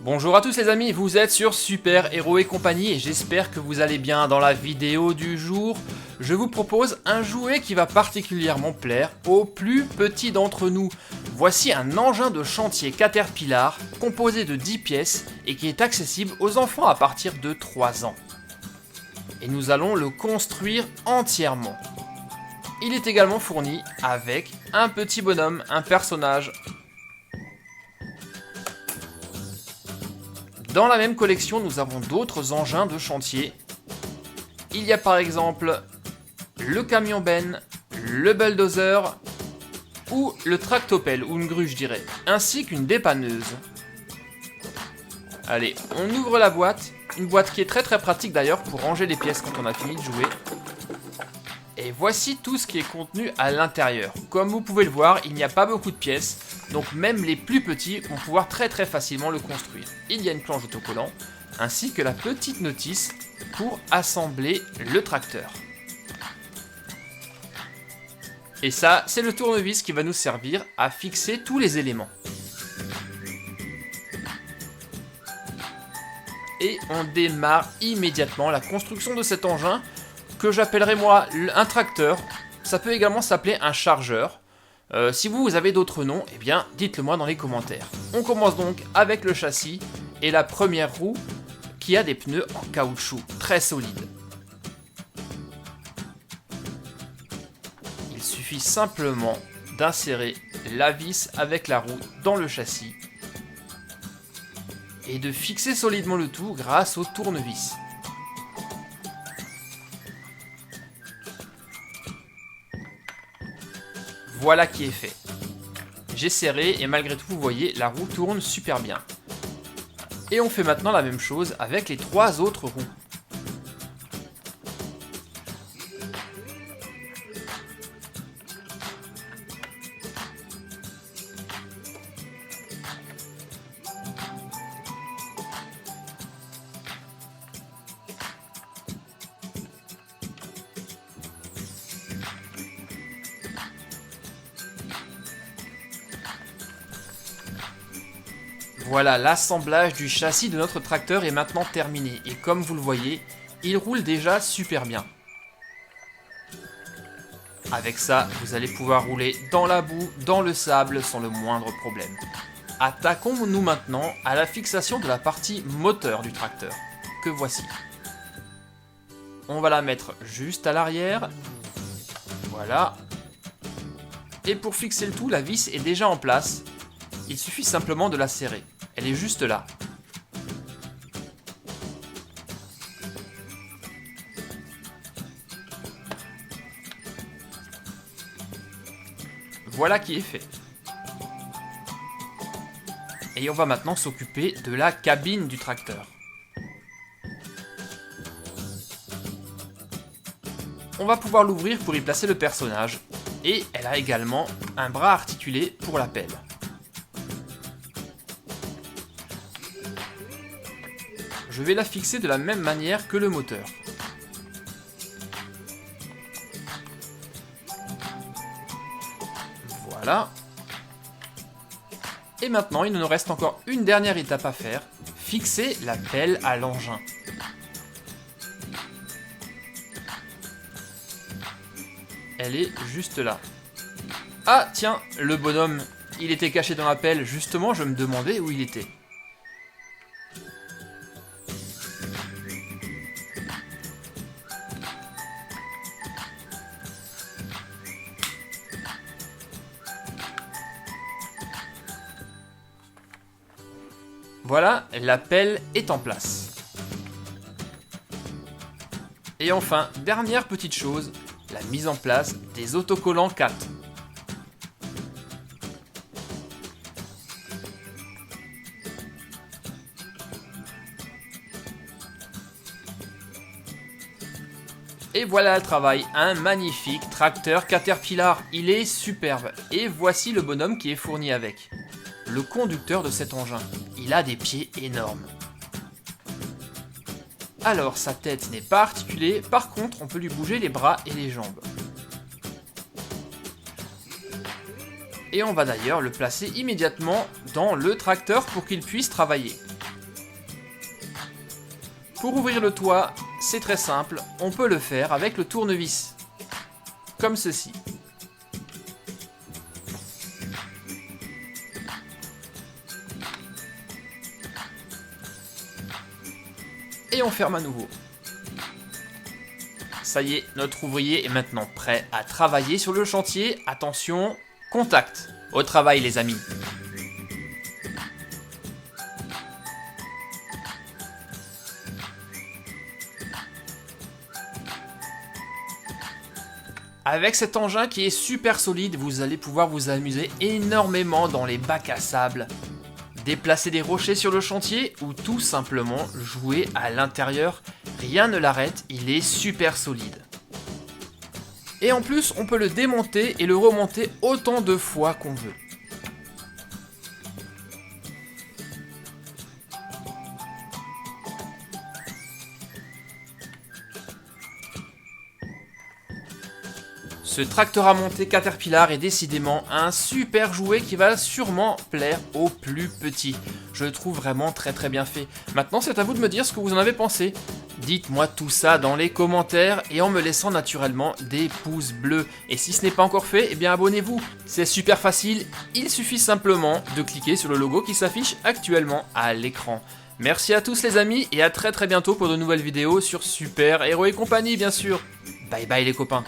Bonjour à tous les amis, vous êtes sur Super Héros et compagnie et j'espère que vous allez bien. Dans la vidéo du jour, je vous propose un jouet qui va particulièrement plaire aux plus petits d'entre nous. Voici un engin de chantier Caterpillar composé de 10 pièces et qui est accessible aux enfants à partir de 3 ans. Et nous allons le construire entièrement. Il est également fourni avec un petit bonhomme, un personnage. Dans la même collection, nous avons d'autres engins de chantier. Il y a par exemple le camion Ben, le bulldozer ou le tractopelle, ou une grue je dirais, ainsi qu'une dépanneuse. Allez, on ouvre la boîte, une boîte qui est très pratique d'ailleurs pour ranger les pièces quand on a fini de jouer. Et voici tout ce qui est contenu à l'intérieur. Comme vous pouvez le voir, il n'y a pas beaucoup de pièces, donc même les plus petits vont pouvoir très facilement le construire. Il y a une planche d'autocollant, ainsi que la petite notice pour assembler le tracteur. Et ça, c'est le tournevis qui va nous servir à fixer tous les éléments. Et on démarre immédiatement la construction de cet engin, que j'appellerai moi un tracteur. Ça peut également s'appeler un chargeur. Si vous avez d'autres noms, eh bien dites-le moi dans les commentaires. On commence donc avec le châssis et la première roue qui a des pneus en caoutchouc très solides. Il suffit simplement d'insérer la vis avec la roue dans le châssis et de fixer solidement le tout grâce au tournevis. Voilà qui est fait. J'ai serré et malgré tout, vous voyez, la roue tourne super bien. Et on fait maintenant la même chose avec les 3 autres roues. Voilà, l'assemblage du châssis de notre tracteur est maintenant terminé. Et comme vous le voyez, il roule déjà super bien. Avec ça, vous allez pouvoir rouler dans la boue, dans le sable, sans le moindre problème. Attaquons-nous maintenant à la fixation de la partie moteur du tracteur, que voici. On va la mettre juste à l'arrière. Voilà. Et pour fixer le tout, la vis est déjà en place. Il suffit simplement de la serrer. Elle est juste là. Voilà qui est fait. Et on va maintenant s'occuper de la cabine du tracteur. On va pouvoir l'ouvrir pour y placer le personnage. Et elle a également un bras articulé pour la pelle. Je vais la fixer de la même manière que le moteur. Voilà. Et maintenant, il nous reste encore une dernière étape à faire. Fixer la pelle à l'engin. Elle est juste là. Ah tiens, le bonhomme, il était caché dans la pelle. Justement, je me demandais où il était. Voilà, la pelle est en place. Et enfin, dernière petite chose, la mise en place des autocollants 4. Et voilà le travail, un magnifique tracteur Caterpillar, il est superbe. Et voici le bonhomme qui est fourni avec. Le conducteur de cet engin, il a des pieds énormes. Alors sa tête n'est pas articulée, par contre on peut lui bouger les bras et les jambes. Et on va d'ailleurs le placer immédiatement dans le tracteur pour qu'il puisse travailler. Pour ouvrir le toit, c'est très simple, on peut le faire avec le tournevis. Comme ceci. Et on ferme à nouveau. Ça y est, notre ouvrier est maintenant prêt à travailler sur le chantier. Attention, contact. Au travail les amis. Avec cet engin qui est super solide, vous allez pouvoir vous amuser énormément dans les bacs à sable. Déplacer des rochers sur le chantier ou tout simplement jouer à l'intérieur. Rien ne l'arrête, il est super solide. Et en plus, on peut le démonter et le remonter autant de fois qu'on veut. Ce tracteur à monter Caterpillar est décidément un super jouet qui va sûrement plaire aux plus petits. Je le trouve vraiment très bien fait. Maintenant c'est à vous de me dire ce que vous en avez pensé. Dites-moi tout ça dans les commentaires et en me laissant naturellement des pouces bleus. Et si ce n'est pas encore fait, eh bien abonnez-vous. C'est super facile, il suffit simplement de cliquer sur le logo qui s'affiche actuellement à l'écran. Merci à tous les amis et à très bientôt pour de nouvelles vidéos sur Super Héros et compagnie bien sûr. Bye bye les copains.